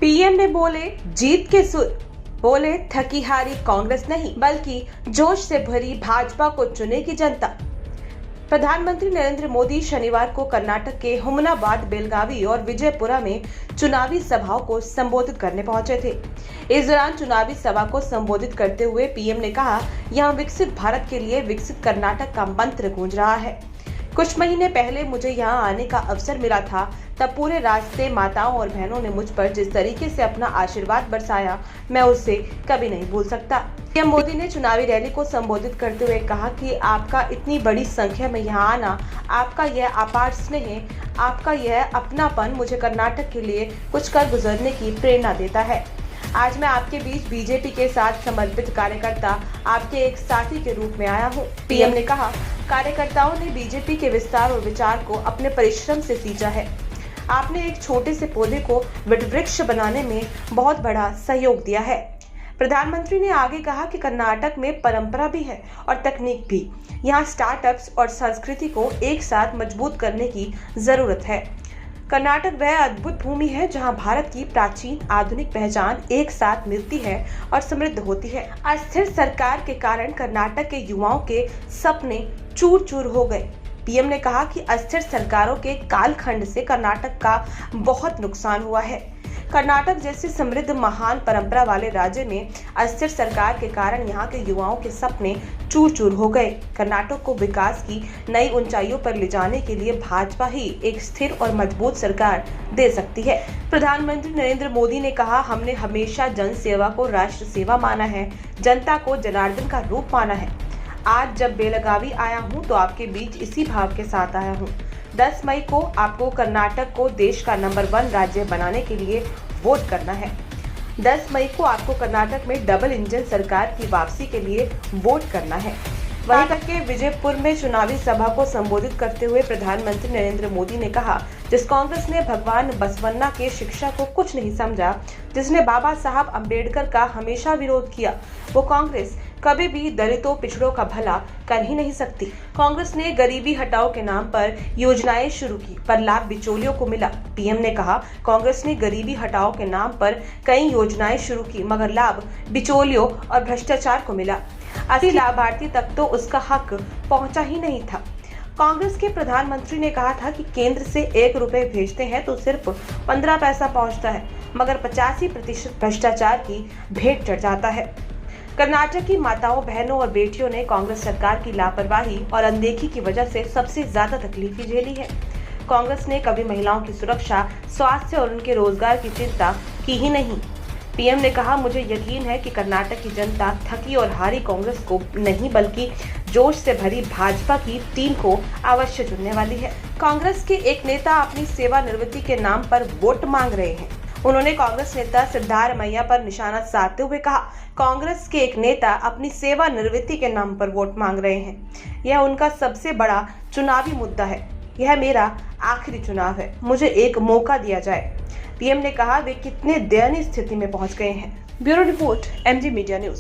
PM ने बोले जीत के सुर, बोले थकी हारी कांग्रेस नहीं बल्कि जोश से भरी भाजपा को चुनेगी जनता। प्रधानमंत्री नरेंद्र मोदी शनिवार को कर्नाटक के हुमनाबाद, बेलगावी और विजयपुरा में चुनावी सभाओं को संबोधित करने पहुंचे थे। इस दौरान चुनावी सभा को संबोधित करते हुए पीएम ने कहा, यहां विकसित भारत के लिए विकसित कर्नाटक का मंत्र गूंज रहा है। कुछ महीने पहले मुझे यहाँ आने का अवसर मिला था, तब पूरे रास्ते माताओं और बहनों ने मुझ पर जिस तरीके से अपना आशीर्वाद बरसाया, मैं उससे कभी नहीं भूल सकता। पीएम मोदी ने चुनावी रैली को संबोधित करते हुए कहा कि आपका इतनी बड़ी संख्या में यहाँ आना, आपका यह अपार स्नेह, आपका यह अपनापन मुझे कर्नाटक के लिए कुछ कर गुजरने की प्रेरणा देता है। आज मैं आपके बीच बीजेपी के साथ समर्पित कार्यकर्ता, आपके एक साथी के रूप में आया हूँ। पीएम ने कहा, कार्यकर्ताओं ने बीजेपी के विस्तार और विचार को अपने परिश्रम से सींचा है। आपने एक छोटे से पौधे को वटवृक्ष बनाने में बहुत बड़ा सहयोग दिया है। प्रधानमंत्री ने आगे कहा कि कर्नाटक में परंपरा भी है और तकनीक भी। यहाँ स्टार्टअप्स और संस्कृति को एक साथ मजबूत करने की जरूरत है। कर्नाटक वह अद्भुत भूमि है जहां भारत की प्राचीन आधुनिक पहचान एक साथ मिलती है और समृद्ध होती है। अस्थिर सरकार के कारण कर्नाटक के युवाओं के सपने चूर चूर हो गए। पीएम ने कहा कि अस्थिर सरकारों के कालखंड से कर्नाटक का बहुत नुकसान हुआ है। कर्नाटक जैसे समृद्ध महान परंपरा वाले राज्य में अस्थिर सरकार के कारण यहाँ के युवाओं के सपने चूर चूर हो गए। कर्नाटक को विकास की नई ऊंचाइयों पर ले जाने के लिए भाजपा ही एक स्थिर और मजबूत सरकार दे सकती है। प्रधानमंत्री नरेंद्र मोदी ने कहा, हमने हमेशा जन सेवा को राष्ट्र सेवा माना है, जनता को जनार्दन का रूप माना है। आज जब बेलगावी आया हूँ तो आपके बीच इसी भाव के साथ आया हूँ। 10 मई को आपको कर्नाटक को देश का नंबर 1 राज्य बनाने के लिए वोट करना है। 10 मई को आपको कर्नाटक में डबल इंजन सरकार की वापसी के लिए वोट करना है। वहीं तक के विजयपुर में चुनावी सभा को संबोधित करते हुए प्रधानमंत्री नरेंद्र मोदी ने कहा, जिस कांग्रेस ने भगवान बसवन्ना के शिक्षा को कुछ नहीं समझा, जिसने बाबा साहब अम्बेडकर का हमेशा विरोध किया, वो कांग्रेस कभी भी दलितों पिछड़ों का भला कर ही नहीं सकती। कांग्रेस ने गरीबी हटाओ के नाम पर योजनाएं शुरू की, पर लाभ बिचौलियों को मिला। पीएम ने कहा, कांग्रेस ने गरीबी हटाओ के नाम पर कई योजनाएं शुरू की, मगर लाभ बिचौलियों और भ्रष्टाचार को मिला। असली लाभार्थी तक तो उसका हक पहुंचा ही नहीं था। कांग्रेस के प्रधानमंत्री ने कहा था कि केंद्र से 1 रुपए भेजते हैं तो सिर्फ 15 पैसा पहुंचता है, मगर 85% भ्रष्टाचार की भेंट चढ़ जाता है। कर्नाटक की माताओं, बहनों और बेटियों ने कांग्रेस सरकार की लापरवाही और अनदेखी की वजह से सबसे ज्यादा तकलीफें झेली है। कांग्रेस ने कभी महिलाओं की सुरक्षा, स्वास्थ्य और उनके रोजगार की चिंता की ही नहीं। पीएम ने कहा, मुझे यकीन है कि कर्नाटक की जनता थकी और हारी कांग्रेस को नहीं बल्कि जोश से भरी भाजपा की टीम को अवश्य चुनने वाली है। कांग्रेस के एक नेता अपनी सेवानिवृत्ति के नाम पर वोट मांग रहे हैं। उन्होंने कांग्रेस नेता सिद्धारमैया पर निशाना साधते हुए कहा, कांग्रेस के एक नेता अपनी सेवानिवृत्ति के नाम पर वोट मांग रहे हैं। यह उनका सबसे बड़ा चुनावी मुद्दा है। यह मेरा आखिरी चुनाव है, मुझे एक मौका दिया जाए। पीएम ने कहा, वे कितने दयनीय स्थिति में पहुंच गए हैं। Bureau report, MG media news.